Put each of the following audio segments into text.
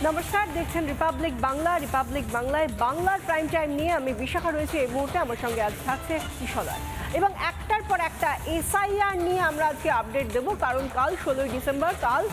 নমস্কার, দেখছেন Republic Bangla. Republic বাংলায় বাংলার প্রাইম টাইম নিয়ে আমি বিশাখা রয়েছে এই মুহূর্তে। আমার সঙ্গে আজ থাকছে কিশোরায় এবং একটার পর একটা এসআইআর নিয়ে আমরা আজকে আপডেট দেবো, কারণ কাল 16ই ডিসেম্বর কাল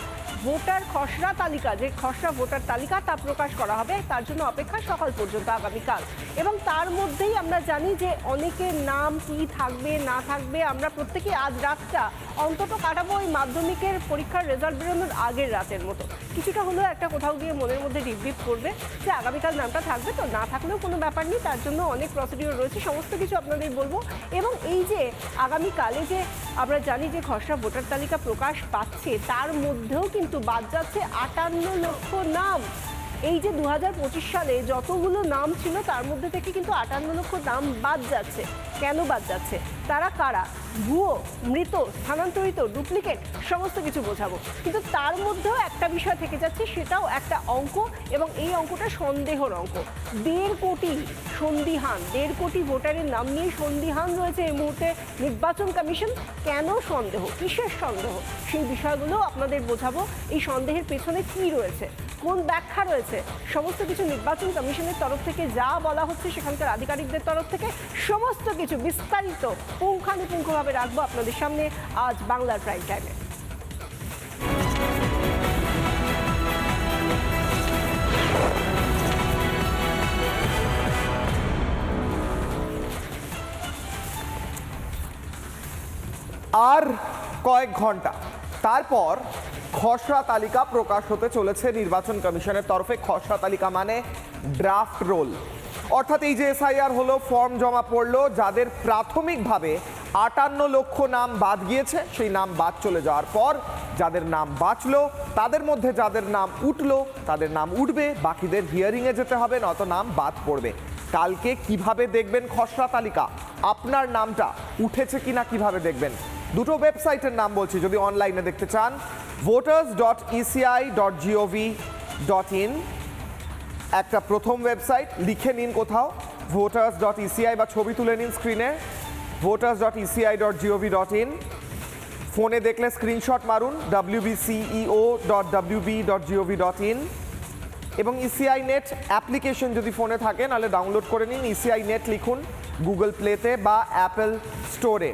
ভোটার খসড়া তালিকা, যে খসড়া ভোটার তালিকা তা প্রকাশ করা হবে। তার জন্য অপেক্ষা সকাল পর্যন্ত আগামীকাল, এবং তার মধ্যেই আমরা জানি যে অনেকের নাম কি থাকবে না থাকবে। আমরা প্রত্যেকে আজ রাতটা অন্তত কাটাবো ওই মাধ্যমিকের পরীক্ষার রেজাল্ট বেরোনোর আগের রাতের মতো। কিছুটা হলেও একটা কোথাও গিয়ে মনের মধ্যে ডিপ করবে যে আগামীকাল নামটা থাকবে, তো না থাকলেও কোনো ব্যাপার নেই। তার জন্য অনেক প্রসিডিওর রয়েছে, সমস্ত কিছু আপনাদের বলবো। এবং এই যে আগামীকালে যে আমরা জানি যে খসড়া ভোটার তালিকা প্রকাশ পাচ্ছে, তার মধ্যেও কিন্তু বাদ যাচ্ছে 58 লক্ষ নাম। এই যে 2025 সালে যতগুলো নাম ছিল তার মধ্যে থেকে কিন্তু 58 লক্ষ নাম বাদ যাচ্ছে। কেন বাদ যাচ্ছে, তারা কারা, ভুয়ো, মৃত, স্থানান্তরিত, ডুপ্লিকেট, সমস্ত কিছু বোঝাবো। কিন্তু তার মধ্যেও একটা বিষয় থেকে যাচ্ছে, সেটাও একটা অঙ্ক, এবং এই অঙ্কটা সন্দেহর অঙ্ক। 1.5 কোটি সন্দিহান, 1.5 কোটি ভোটারের নাম নিয়ে সন্দিহান রয়েছে এই মুহূর্তে নির্বাচন কমিশন। কেন সন্দেহ, কিসের সন্দেহ, সেই বিষয়গুলো আপনাদের বোঝাবো। এই সন্দেহের পেছনে কি রয়েছে, কোন ব্যাখ্যা রয়েছে, সমস্ত কিছু নির্বাচন কমিশনের তরফ থেকে যা বলা হচ্ছে, সেখানকার আধিকারিকদের তরফ থেকে সমস্ত কিছু বিস্তারিত পুঙ্খানুপুঙ্খভাবে রাখবো আপনাদের সামনে আজ বাংলার প্রাইম টাইমে। আর কয়েক ঘন্টা তারপর খসড়া তালিকা প্রকাশ হতে চলেছে নির্বাচন কমিশনের তরফে। খসড়া তালিকা মানে ড্রাফট রোল, অর্থাৎ এই যে এসআইআর হলো, ফর্ম জমা পড়লো, যাদের প্রাথমিকভাবে 58 লক্ষ নাম বাদ গিয়েছে, সেই নাম বাদ চলে যাওয়ার পর যাদের নাম বাঁচলো, তাদের মধ্যে যাদের নাম উঠলো তাদের নাম উঠবে, বাকিদের হিয়ারিংয়ে যেতে হবে, নয়তো নাম বাদ পড়বে। কালকে কিভাবে দেখবেন খসড়া তালিকা, আপনার নামটা উঠেছে কিনা কিভাবে দেখবেন? দুটো ওয়েবসাইটের নাম বলছি, যদি অনলাইনে দেখতে চান। voters.eci.gov.in একটা প্রথম ওয়েবসাইট, লিখে নিন কোথাও voters.eci, বা ছবি তুলে নিন স্ক্রিনে voters.eci.gov.in। ফোনে দেখলে স্ক্রিনশট মারুন wbceo.wb.gov.in, এবং ইসিআই নেট অ্যাপ্লিকেশন যদি ফোনে থাকে নাহলে ডাউনলোড করে নিন। ইসিআই নেট লিখুন গুগল প্লেতে বা অ্যাপেল স্টোরে।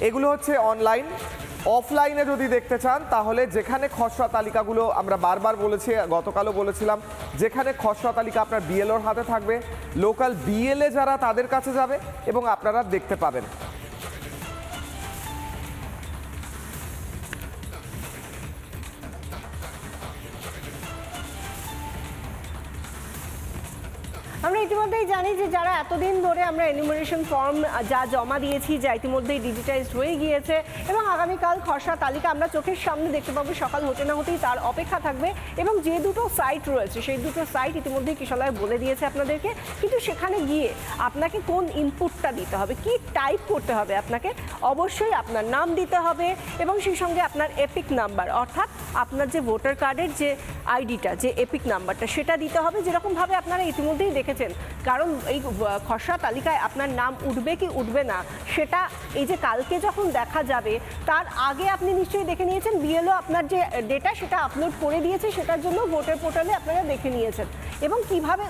এগুলো হচ্ছে অনলাইন। অফলাইনে যদি দেখতে চান তাহলে যেখানে খসড়া তালিকাগুলো, আমরা বারবার বলেছি, গতকালও বলেছিলাম, যেখানে খসড়া তালিকা আপনার বিএলওর হাতে থাকবে, লোকাল বিএলএ যারা, তাদের কাছে যাবে এবং আপনারা দেখতে পাবেন। আমরা ইতিমধ্যেই জানি যে যারা এতদিন ধরে আমরা এনিউমারেশন ফর্ম যা জমা দিয়েছি, যা ইতিমধ্যেই ডিজিটাইজড হয়ে গিয়েছে, এবং আগামীকাল খসড়া তালিকা আমরা চোখের সামনে দেখতে পাবো, সকাল হতে না হতেই তার অপেক্ষা থাকবে। এবং যে দুটো সাইট রয়েছে, সেই দুটো সাইট ইতিমধ্যেই কিশোরায় বলে দিয়েছে আপনাদেরকে, কিন্তু সেখানে গিয়ে আপনাকে কোন ইনপুটটা দিতে হবে, কি টাইপ করতে হবে, আপনাকে অবশ্যই আপনার নাম দিতে হবে এবং সেই সঙ্গে আপনার এপিক নাম্বার, অর্থাৎ আপনার যে ভোটার কার্ডের যে আইডিটা, যে এপিক নাম্বারটা, সেটা দিতে হবে, যেরকমভাবে আপনারা ইতিমধ্যেই দেখেছেন। কারণ এই খসড়া তালিকায় আপনার নাম উঠবে কি উঠবে না, সেটা এই যে কালকে যখন দেখা যাবে তার আগে আপনি নিশ্চয়ই দেখে নিয়েছেন, বিএলও আপনার যে ডেটা সেটা আপলোড করে দিয়েছে, সেটার জন্য ভোটার পোর্টালে আপনারা দেখে নিয়েছেন। এবং কিভাবে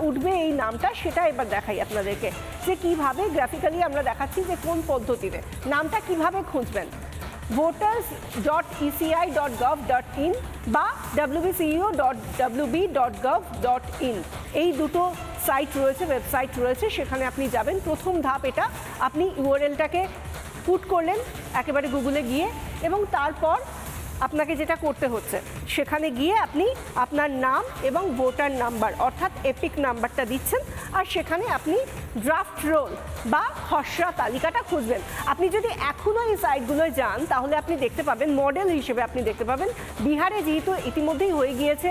উঠবে এই নামটা, সেটা এবার দেখাই আপনাদেরকে, যে কিভাবে গ্রাফিক্যালি আমরা দেখাচ্ছি যে কোন পদ্ধতিতে নামটা কিভাবে খুঁজবেন। voters.eci.gov.in বা wbceo.wb.gov.in, এই দুটো সাইট রয়েছে, ওয়েবসাইট রয়েছে, সেখানে আপনি যাবেন। প্রথম ধাপ এটা, আপনি ইউআরএলটাকে পুট করলেন একেবারে গুগলে গিয়ে, এবং তারপর আপনাকে যেটা করতে হচ্ছে, সেখানে গিয়ে আপনি আপনার নাম এবং ভোটার নাম্বার অর্থাৎ এপিক নাম্বারটা দিচ্ছেন, আর সেখানে আপনি ড্রাফট রোল বা খসড়া তালিকাটা খুঁজবেন। আপনি যদি এখনও এই সাইটগুলোয় যান তাহলে আপনি দেখতে পাবেন, মডেল হিসেবে আপনি দেখতে পাবেন, বিহারে যেহেতু ইতিমধ্যেই হয়ে গিয়েছে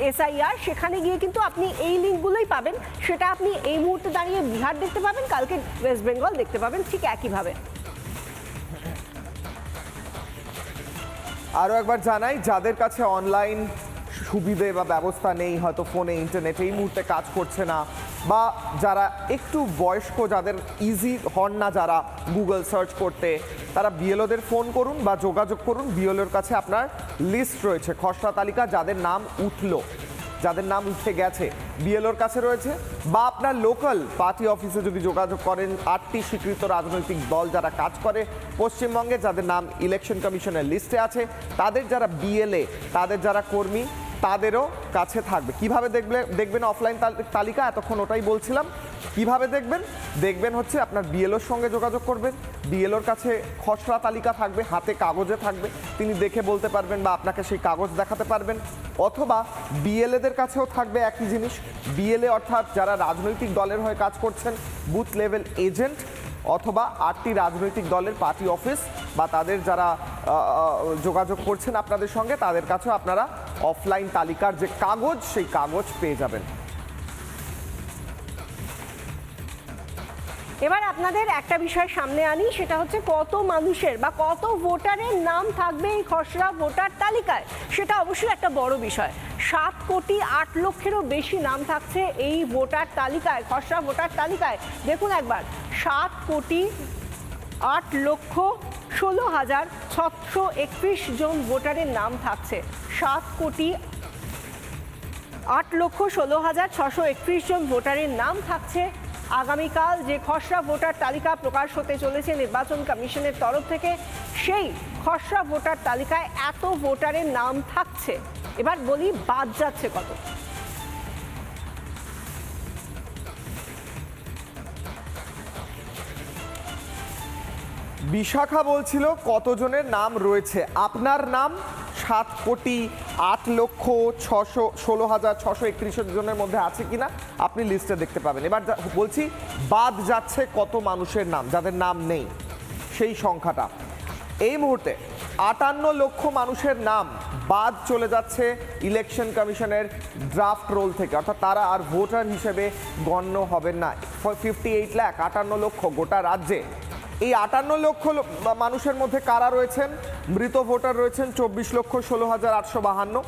এসআইআর, সেখানে গিয়ে কিন্তু আপনি এই লিঙ্কগুলোই পাবেন। সেটা আপনি এই মুহূর্তে দাঁড়িয়ে বিহার দেখতে পাবেন, কালকে ওয়েস্ট বেঙ্গল দেখতে পাবেন, ঠিক একইভাবে। আরও একবার জানাই, যাদের কাছে অনলাইন সুবিধে বা ব্যবস্থা নেই, হয়তো ফোনে ইন্টারনেটে এই মুহূর্তে কাজ করছে না, বা যারা একটু বয়স্ক, যাদের ইজি হন না যারা গুগল সার্চ করতে, তারা বিএলওদের ফোন করুন বা যোগাযোগ করুন। বিএলওর কাছে আপনার লিস্ট রয়েছে, খসড়া তালিকা, যাদের নাম উঠলো, যাদের নাম উঠে গেছে বিএলওর কাছে রয়েছে। বা আপনার লোকাল পার্টি অফিসে যদি যোগাযোগ করেন, 8টি স্বীকৃত রাজনৈতিক দল যারা কাজ করে পশ্চিমবঙ্গে, যাদের নাম ইলেকশন কমিশনের লিস্টে আছে, তাদের যারা বিএলএ, তাদের যারা কর্মী, তাদেরও কাছে থাকবে। কিভাবে দেখবেন অফলাইন তালিকা? এতক্ষণ ওটাই বলছিলাম। কিভাবে দেখবেন হচ্ছে আপনার বিএলওর সঙ্গে যোগাযোগ করবেন। বিএলওর কাছে খসড়া তালিকা থাকবে, হাতে কাগজে থাকবে, তিনি দেখে বলতে পারবেন বা আপনাকে সেই কাগজ দেখাতে পারবেন। অথবা বিএলএদের কাছেও থাকবে একই জিনিস। বিএলএ অর্থাৎ যারা রাজনৈতিক দলের হয়ে কাজ করছেন, বুথ লেভেল এজেন্ট, অথবা 8টি রাজনৈতিক দলের পার্টি অফিস বা তাদের যারা যোগাযোগ করছেন আপনাদের সঙ্গে, তাদের কাছেও আপনারা অফলাইন তালিকার যে কাগজ, সেই কাগজ পেয়ে যাবেন। এবার আপনাদের একটা বিষয় সামনে আনি, সেটা হচ্ছে কত মানুষের বা কত ভোটারের নাম থাকবে এই খসড়া ভোটার তালিকায়। সেটা অবশ্যই একটা বড় বিষয়। 7,08,00,000-এরও বেশি নাম থাকছে এই ভোটার তালিকায়, খসড়া ভোটার তালিকায়। দেখুন একবার, 7,08,16,631 জন ভোটারের নাম থাকছে। 7,08,16,631 জন ভোটারের নাম থাকছে আগামীকাল যে খসড়া ভোটার তালিকা প্রকাশ হতে চলেছে নির্বাচন কমিশনের তরফ থেকে। সেই খসড়া ভোটার তালিকায় এত ভোটারের নাম থাকছে। এবার বলি বাদ যাচ্ছে কত। বিশাখা বলছিল কতজনের নাম রয়েছে। আপনার নাম 7,08,16,631 জনের মধ্যে আছে কিনা আপনি লিস্টে দেখতে পাবেন। এবার বলছি বাদ যাচ্ছে কত মানুষের নাম, যাদের নাম নেই, সেই সংখ্যাটা। এই মুহূর্তে 58 লক্ষ মানুষের নাম বাদ চলে যাচ্ছে ইলেকশন কমিশনের ড্রাফট রোল থেকে, অর্থাৎ তারা আর ভোটার হিসেবে গণ্য হবেন না। 58 লাখ, 58 লক্ষ গোটা রাজ্যে। এই 58 লক্ষ মানুষের মধ্যে কারা রয়েছেন? মৃত ভোটার রয়েছেন 24,16,852।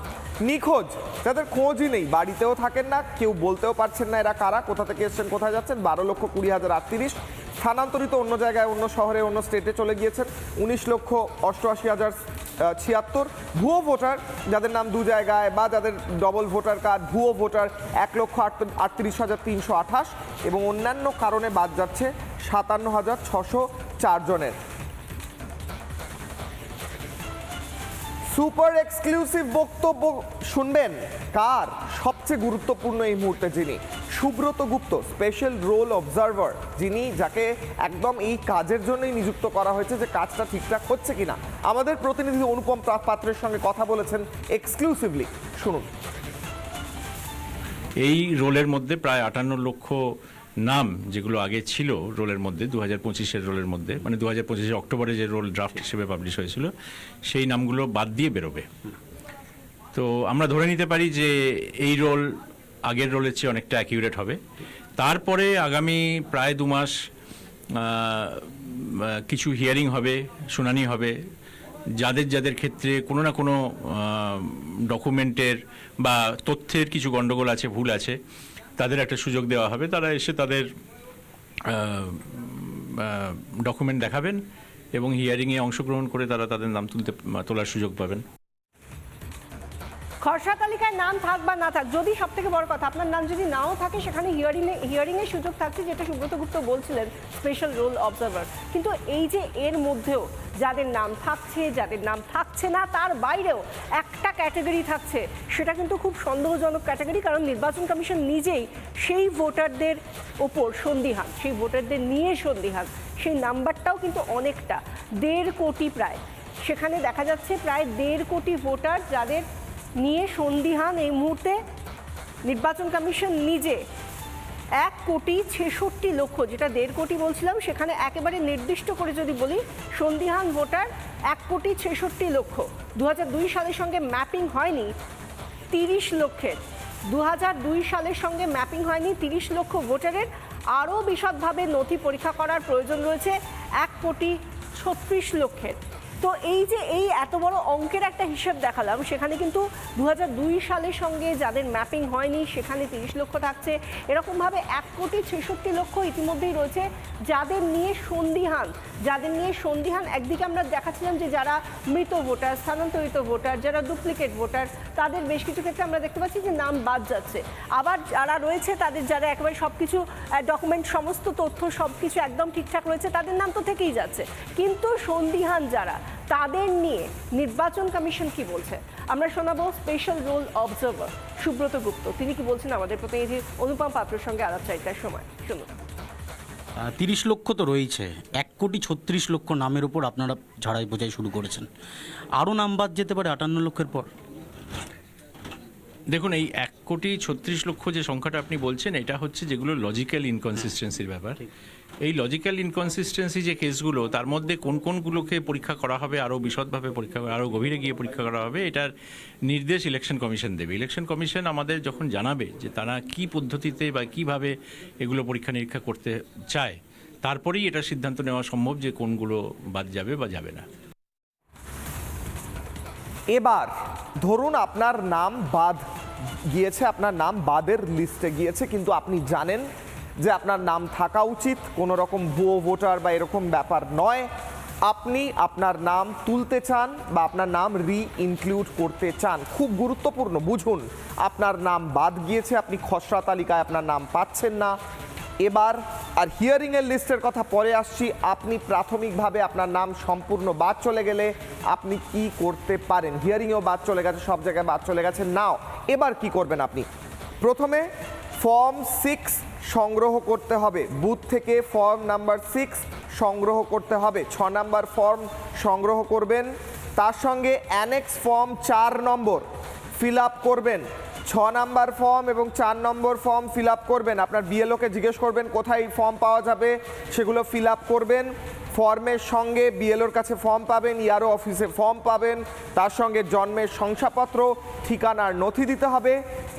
নিখোঁজ, যাদের খোঁজই নেই, বাড়িতেও থাকেন না, কেউ বলতেও পারছেন না এরা কারা, কোথা থেকে এসছেন, কোথায় যাচ্ছেন, 12,20,038। স্থানান্তরিত অন্য জায়গায়, অন্য শহরে, অন্য স্টেটে চলে গিয়েছেন 19,88,076। ভুয়ো ভোটার, যাদের নাম দু জায়গায় বা যাদের ডবল ভোটার কার্ড, ভুয়ো ভোটার 1,38,328 এবং অন্যান্য কারণে বাদ যাচ্ছে 57,604 জনের। সুপার এক্সক্লুসিভ বক্তব্য শুনবেন কার? সবচেয়ে গুরুত্বপূর্ণ এই মুহূর্তে যিনি, সুব্রত গুপ্ত, স্পেশাল রোল অবজারভার, যিনি, যাকে একদম এই কাজের জন্যই নিযুক্ত করা হয়েছে যে কাজটা ঠিকঠাক হচ্ছে কিনা। আমাদের প্রতিনিধি অনুপম পাত্রের সঙ্গে কথা বলেছেন এক্সক্লুসিভলি, শুনুন। এই রোলের মধ্যে প্রায় 58 লক্ষ নাম যেগুলো আগে ছিল রোলের মধ্যে, 2025-এর রোলের মধ্যে, মানে 2025 অক্টোবরে যে রোল ড্রাফট হিসেবে পাবলিশ হয়েছিল, সেই নামগুলো বাদ দিয়ে বেরোবে। তো আমরা ধরে নিতে পারি যে এই রোল আগের রোলের চেয়ে অনেকটা অ্যাকিউরেট হবে। তারপরে আগামী প্রায় 2 মাস কিছু হিয়ারিং হবে, শুনানি হবে। যাদের যাদের ক্ষেত্রে কোনো না কোনো ডকুমেন্টের বা তথ্যের কিছু গণ্ডগোল আছে, ভুল আছে, তাদের একটা সুযোগ দেওয়া হবে। তারা এসে তাদের ডকুমেন্ট দেখাবেন এবং হিয়ারিংয়ে অংশগ্রহণ করে তারা তাদের নাম তোলার সুযোগ পাবেন। খসড়া তালিকায় নাম থাক বা না থাক, যদি সব থেকে বড় কথা আপনার নাম যদি নাও থাকে, সেখানে হিয়ারিংয়ের সুযোগ থাকছে, যেটা সুব্রত গুপ্ত বলছিলেন, স্পেশাল রোল অবজারভার। কিন্তু এই যে এর মধ্যেও যাদের নাম থাকছে, যাদের নাম থাকছে না, তার বাইরেও একটা ক্যাটাগরি থাকছে, সেটা কিন্তু খুব সন্দেহজনক ক্যাটাগরি। কারণ নির্বাচন কমিশন নিজেই সেই ভোটারদের ওপর সন্দিহান, সেই ভোটারদের নিয়ে সন্দিহান। সেই নাম্বারটাও কিন্তু অনেকটা, 1.5 কোটি প্রায়। সেখানে দেখা যাচ্ছে প্রায় 1.5 কোটি ভোটার যাদের নিয়ে সন্দিহান এই মুহূর্তে। নির্বাচন কমিশন নিজে 1,66,00,000, যেটা 1.5 কোটি বলছিলাম, সেখানে একেবারে নির্দিষ্ট করে যদি বলি, সন্দিহান ভোটার 1,66,00,000। 2002 সালের সঙ্গে ম্যাপিং হয়নি 30 লক্ষের। 2002 সালের সঙ্গে ম্যাপিং হয়নি 30 লক্ষ ভোটারের। আরও বিশদভাবে নথি পরীক্ষা করার প্রয়োজন রয়েছে 1,36,00,000। তো এই যে এই এত বড় অঙ্কের একটা হিসেব দেখালাম, সেখানে কিন্তু 2002 সালের সঙ্গে যাদের ম্যাপিং হয়নি সেখানে 30 লক্ষ থাকছে, এরকমভাবে 1,66,00,000 ইতিমধ্যেই রয়েছে যাদের নিয়ে সন্দিহান। একদিকে আমরা দেখাচ্ছিলাম যে যারা মৃত ভোটার, স্থানান্তরিত ভোটার, যারা ডুপ্লিকেট ভোটার, তাদের বেশ কিছু ক্ষেত্রে আমরা দেখতে পাচ্ছি যে নাম বাদ যাচ্ছে। আবার যারা রয়েছে তাদের যারা একেবারে সব কিছু ডকুমেন্ট, সমস্ত তথ্য সব কিছু একদম ঠিকঠাক রয়েছে, তাদের নাম তো থেকেই যাচ্ছে। কিন্তু সন্দিহান যারা, তাদের নিয়ে নির্বাচন কমিশন কি বলছে আমরা শোনাবো স্পেশাল রোল অবজারভার সুব্রত গুপ্ত। তিনি কি বলছেন আমাদের প্রতিনিধি অনুপম পাত্রের সঙ্গে আলাপচারিতার সময়, শুনুন। 30 লক্ষ তো রয়েছে, 1,36,00,000 নামের উপর আপনারা ঝাড়াই বোঝাই শুরু করেছেন। আরও নাম বাদ যেতে পারে 58 লক্ষের পর। দেখুন, এই 1,36,00,000 যে সংখ্যাটা আপনি বলছেন, এটা হচ্ছে যেগুলো লজিক্যাল ইনকনসিস্টেন্সির ব্যাপার। এই লজিক্যাল ইনকনসিস্টেন্সি যে কেসগুলো, তার মধ্যে কোন কোনগুলোকে পরীক্ষা করা হবে, আরও বিশদভাবে পরীক্ষা, আরও গভীরে গিয়ে পরীক্ষা করা হবে, এটার নির্দেশ ইলেকশন কমিশন দেবে। ইলেকশন কমিশন আমাদের যখন জানাবে যে তারা কী পদ্ধতিতে বা কীভাবে এগুলো পরীক্ষা নিরীক্ষা করতে চায়, তারপরেই এটা সিদ্ধান্ত নেওয়া সম্ভব যে কোনগুলো বাদ যাবে বা যাবে না। এবার ধরুন আপনার নাম বাদ গিয়েছে, আপনার নাম বাদের লিস্টে গিয়েছে, কিন্তু আপনি জানেন যে আপনার নাম থাকা উচিত, কোনো রকম ভুয়ো ভোটার বা এরকম ব্যাপার নয়। আপনি আপনার নাম তুলতে চান বা আপনার নাম রি-ইনক্লুড করতে চান। খুব গুরুত্বপূর্ণ, বুঝুন, আপনার নাম বাদ গিয়েছে, আপনি খসড়া তালিকায় আপনার নাম পাচ্ছেন না। এবার আর হিয়ারিংয়ের লিস্টের কথা পরে আসছি। আপনি প্রাথমিকভাবে আপনার নাম সম্পূর্ণ বাদ চলে গেলে আপনি কি করতে পারেন? হিয়ারিংয়েও বাদ চলে গেছে, সব জায়গায় বাদ চলে গেছে, নাও এবার কি করবেন আপনি? প্রথমে ফর্ম 6 সংগ্রহ করতে হবে, বুথ থেকে ফর্ম নাম্বার 6 সংগ্রহ করতে হবে। 6 নাম্বার ফর্ম সংগ্রহ করবেন, তার সঙ্গে অ্যানেক্স ফর্ম 4 নম্বর ফিল আপ করবেন। 6 নাম্বার ফর্ম এবং 4 নম্বর ফর্ম ফিল আপ করবেন। আপনার বিএলওকে জিজ্ঞেস করবেন কোথায় ফর্ম পাওয়া যাবে, সেগুলো ফিল আপ করবেন। ফর্মের সঙ্গে বিএলওর কাছে ফর্ম পাবেন, ইআরও অফিসে ফর্ম পাবেন, তার সঙ্গে জন্মের শংসাপত্র, ঠিকানার নথি দিতে হবে।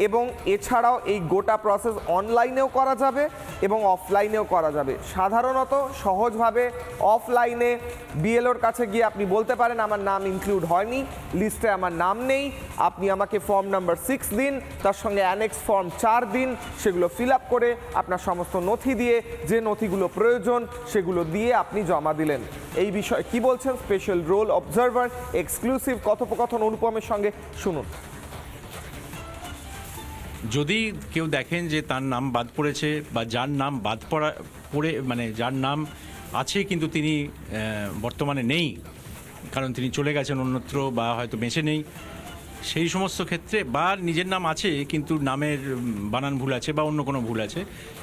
এবং এছাড়াও এই গোটা প্রসেস অনলাইনেও করা যাবে এবং অফলাইনেও করা যাবে। সাধারণত সহজভাবে অফলাইনে বিএলওর কাছে গিয়ে আপনি বলতে পারেন আমার নাম ইনক্লুড হয়নি, লিস্টে আমার নাম নেই, আপনি আমাকে ফর্ম নাম্বার 6 দিন, তার সঙ্গে অ্যানেক্স ফর্ম 4 দিন, সেগুলো ফিল আপ করে আপনার সমস্ত নথি দিয়ে, যে নথিগুলো প্রয়োজন সেগুলো দিয়ে আপনি জমা দিলেন। এই বিষয়ে কি বলছেন স্পেশাল রোল অবজারভার? এক্সক্লুসিভ কথোপকথন অনুপমের সঙ্গে, শুনুন। যদি কেউ দেখেন যে তার নাম বাদ পড়েছে বা যার নাম বাদ পড়ে মানে যার নাম আছে কিন্তু তিনি বর্তমানে নেই, কারণ তিনি চলে গেছেন অন্যত্র বা হয়তো বেঁচে নেই, সেই সমস্ত ক্ষেত্রে, বা নিজের নাম আছে কিন্তু নামের বানান ভুল আছে বা অন্য কোনো ভুল আছে,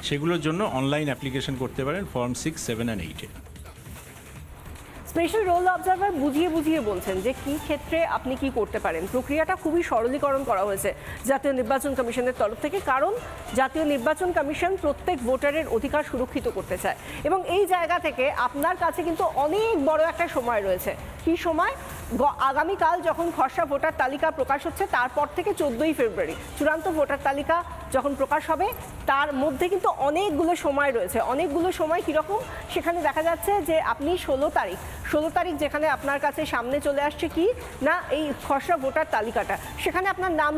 সেগুলোর জন্য অনলাইন অ্যাপ্লিকেশন করতে পারেন ফর্ম 6, 7 and 8-এ। স্পেশাল রোল অবজারভার বুঝিয়ে বলছেন যে কি ক্ষেত্রে আপনি কি করতে পারেন। প্রক্রিয়াটা খুবই সরলীকরণ করা হয়েছে জাতীয় নির্বাচন কমিশনের তরফ থেকে, কারণ জাতীয় নির্বাচন কমিশন প্রত্যেক ভোটারের অধিকার সুরক্ষিত করতে চায়। এবং এই জায়গা থেকে আপনার কাছে কিন্তু অনেক বড় একটা সময় রয়েছে। কি সময়? আগামীকাল যখন খসড়া ভোটার তালিকা প্রকাশ হচ্ছে, তারপর থেকে 14ই ফেব্রুয়ারি চূড়ান্ত ভোটার তালিকা যখন প্রকাশ হবে, তার মধ্যে কিন্তু অনেকগুলো সময় রয়েছে। অনেকগুলো সময় কীরকম? সেখানে দেখা যাচ্ছে যে আপনি 16 তারিখ যেখানে আপনার কাছে সামনে চলে আসছে কি না এই খসড়া ভোটার তালিকাটা, সেখানে আপনার নাম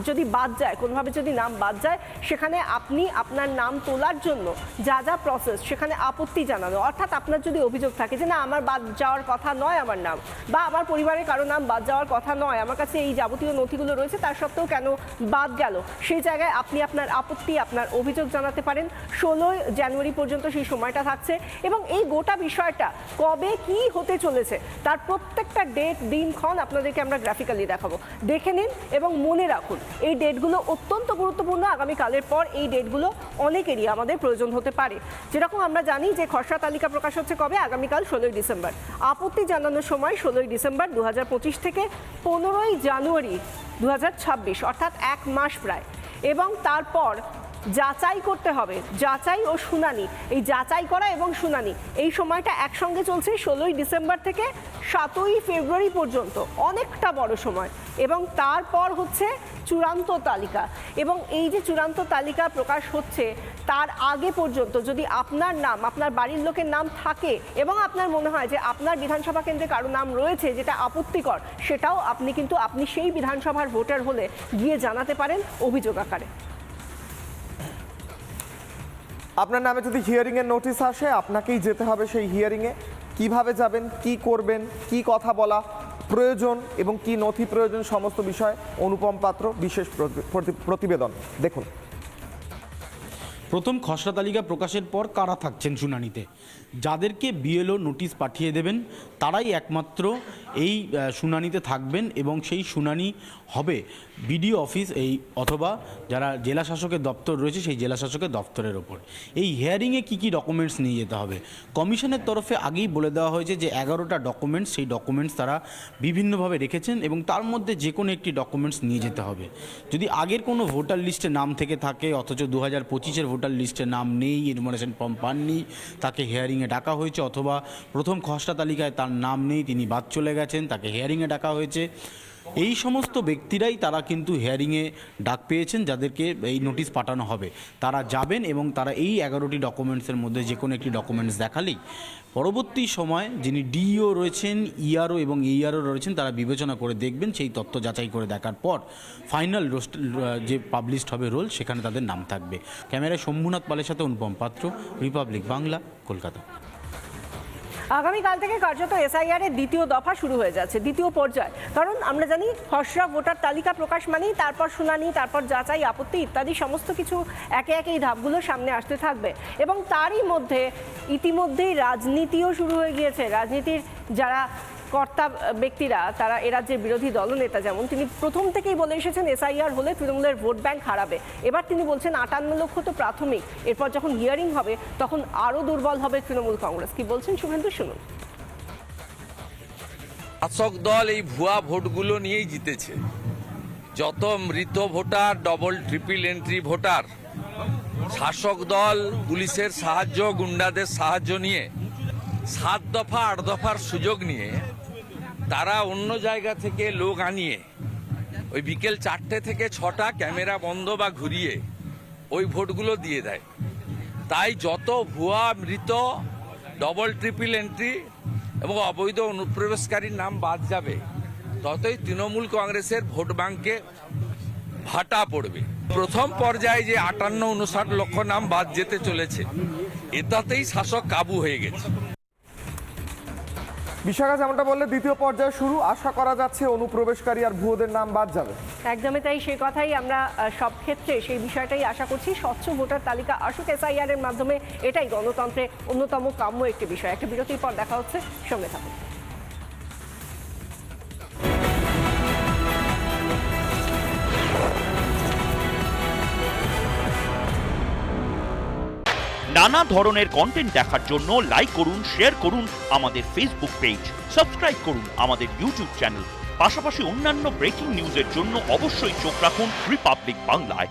যদি বাদ যায়, কোনোভাবে যদি নাম বাদ যায়, সেখানে আপনি আপনার নাম তোলার জন্য যা প্রসেস, সেখানে আপত্তি জানানো, অর্থাৎ আপনার যদি অভিযোগ থাকে যে না আমার বাদ যাওয়ার কথা নয় আমার নাম, বা আমার পরিবারের কারো নাম বাদ যাওয়ার কথা নয়, আমার কাছে এই যাবতীয় নথিগুলো রয়েছে, তার সত্ত্বেও কেন বাদ গেল, সেই জায়গায় আপনি আপনার আপত্তি, আপনার অভিযোগ জানাতে পারেন। 16 জানুয়ারি পর্যন্ত সেই সময়টা থাকছে। এবং এই গোটা বিষয়টা কবে কি হতে চলেছে তার প্রত্যেকটা ডেট, দিনক্ষণ আপনাদেরকে আমরা গ্রাফিক্যালি দেখাবো, দেখে নিন এবং মনে রাখুন এই ডেটগুলো অত্যন্ত গুরুত্বপূর্ণ। আগামীকালের পর এই ডেটগুলো অনেকেরই আমাদের প্রয়োজন হতে পারে। যেরকম আমরা জানি যে খসড়া তালিকা প্রকাশ হচ্ছে কবে? আগামীকাল 16ই ডিসেম্বর। আপত্তি জানানোর সময় 16ই ডিসেম্বর 2025 থেকে 15ই জানুয়ারি 2026, অর্থাৎ 1 মাস প্রায়। এবং তারপর যাচাই করতে হবে, যাচাই ও শুনানি। এই যাচাই করা এবং শুনানি এই সময়টা একসঙ্গে চলছে 16ই ডিসেম্বর থেকে 7ই ফেব্রুয়ারি পর্যন্ত, অনেকটা বড় সময়। এবং তারপর হচ্ছে চূড়ান্ত তালিকা, এবং এই যে চূড়ান্ত তালিকা প্রকাশ হচ্ছে তার আগে পর্যন্ত যদি আপনার নাম, আপনার বাড়ির লোকের নাম থাকে এবং আপনার মনে হয় যে আপনার বিধানসভা কেন্দ্রে কারো নাম রয়েছে যেটা আপত্তিকর, সেটাও আপনি সেই বিধানসভার ভোটার হলে গিয়ে জানাতে পারেন অভিযোগ আকারে। আপনার নামে যদি হিয়ারিংয়ের নোটিশ আসে আপনাকেই যেতে হবে সেই হিয়ারিংয়ে। কিভাবে যাবেন, কি করবেন, কি কথা বলা প্রয়োজন এবং কি নথি প্রয়োজন, সমস্ত বিষয় অনুপম পাত্র বিশেষ প্রতিবেদন দেখুন। প্রথম খসড়া তালিকা প্রকাশের পর কারা থাকছেন শুনানিতে, যাদেরকে বিএলও নোটিশ পাঠিয়ে দেবেন তারাই একমাত্র এই শুনানিতে থাকবেন, এবং সেই শুনানি হবে বিডিও অফিস অথবা যারা জেলা শাসকের দপ্তর রয়েছে সেই জেলা শাসকের দপ্তরের ওপর। এই হিয়ারিংয়ে কী কী ডকুমেন্টস নিয়ে যেতে হবে, কমিশনের তরফে আগেই বলে দেওয়া হয়েছে যে 11টা ডকুমেন্টস, সেই ডকুমেন্টস তারা বিভিন্নভাবে রেখেছেন এবং তার মধ্যে যে কোনো একটি ডকুমেন্টস নিয়ে যেতে হবে। যদি আগের কোনো ভোটার লিস্টে নাম থেকে থাকে অথচ 2025-এর ভোটার লিস্টে নাম নেই, ইনফরমেশন ফর্ম পাননি, তাকে হিয়ারিংয়ে ডাকা হয়েছে, অথবা প্রথম খসড়া তালিকায় তার নাম নেই, তিনি বাদ চলে গেছেন, তাকে হিয়ারিংয়ে ডাকা হয়েছে, এই সমস্ত ব্যক্তিরাই তারা কিন্তু হিয়ারিংয়ে ডাক পেয়েছেন, যাদেরকে এই নোটিশ পাঠানো হবে। তারা যাবেন এবং তারা এই 11টি ডকুমেন্টসের মধ্যে যে কোনো একটি ডকুমেন্টস দেখালেই পরবর্তী সময় যিনি ডিইও রয়েছেন, ইআরও এবং এইআরও রয়েছেন, তারা বিবেচনা করে দেখবেন, সেই তথ্য যাচাই করে দেখার পর ফাইনাল যে পাবলিশড হবে রোল, সেখানে তাদের নাম থাকবে। ক্যামেরায় শম্ভুনাথ পালের সাথে অনুপম পাত্র, রিপাবলিক বাংলা, কলকাতা। আগামীকাল থেকে কার্যত এসআইআর এর দ্বিতীয় দফা শুরু হয়ে যাচ্ছে, দ্বিতীয় পর্যায়। কারণ আমরা জানি খসড়া ভোটার তালিকা প্রকাশ মানেই তারপর শুনানি, তারপর যাচাই, আপত্তি ইত্যাদি সমস্ত কিছু একে একে এই ধাপগুলো সামনে আসতে থাকবে। এবং তারই মধ্যে ইতিমধ্যেই রাজনীতিও শুরু হয়ে গিয়েছে। রাজনীতির যারা কর্তা ব্যক্তিরা, তারা এ রাজ্যের বিরোধী দলনেতা যেমন, তিনি প্রথম থেকেই বলে এসেছেন এসআইআর হলে তৃণমূলের ভোট ব্যাংক হারাবে। এবার তিনি বলছেন 58 লক্ষ তো প্রাথমিক, এরপর যখন হিয়ারিং হবে তখন আরও দুর্বল হবে তৃণমূল কংগ্রেস। কি বলছেন শুভেন্দু, শুনুন। শাসক দল এই ভুয়া ভোটগুলো নিয়েই জিতেছে। যত মৃত voter, double triple entry voter, শাসক দল পুলিশের সাহায্য, গুন্ডাদের সাহায্য নিয়ে 7 দফা 8 দফার সুযোগ নিয়ে তারা অন্য জায়গা থেকে লোক আনিয়ে ওই বিকেল 4টে থেকে 6টা ক্যামেরা বন্ধ বা ঘুরিয়ে ওই ভোটগুলো দিয়ে দেয়। তাই যত ভুয়া, মৃত, ডবল ট্রিপল এন্ট্রি এবং অবৈধ অনুপ্রবেশকারীর নাম বাদ যাবে, ততই তৃণমূল কংগ্রেসের ভোট ব্যাংকে ভাটা পড়বে। প্রথম পর্যায়ে যে 58-59 লক্ষ নাম বাদ যেতে চলেছে, এটাতেই শাসক কাবু হয়ে গেছে। বিশাখা যেমনটা বললে দ্বিতীয় পর্যায়ে শুরু, আশা করা যাচ্ছে অনুপ্রবেশকারী আর ভুয়োদের নাম বাদ যাবে। একদমই তাই, সেই কথাই আমরা সব ক্ষেত্রে সেই বিষয়টাই আশা করছি। স্বচ্ছ ভোটার তালিকা আসুক এসআইআর এর মাধ্যমে, এটাই গণতন্ত্রে অন্যতম কাম্য একটি বিষয়। একটা বিরতির পর দেখা হচ্ছে, সঙ্গে থাকুন। নানা ধরনের কন্টেন্ট দেখার জন্য লাইক করুন, শেয়ার করুন আমাদের ফেসবুক পেজ, সাবস্ক্রাইব করুন আমাদের ইউটিউব চ্যানেল। পাশাপাশি অন্যান্য ব্রেকিং নিউজের জন্য অবশ্যই চোখ রাখুন রিপাবলিক বাংলায়।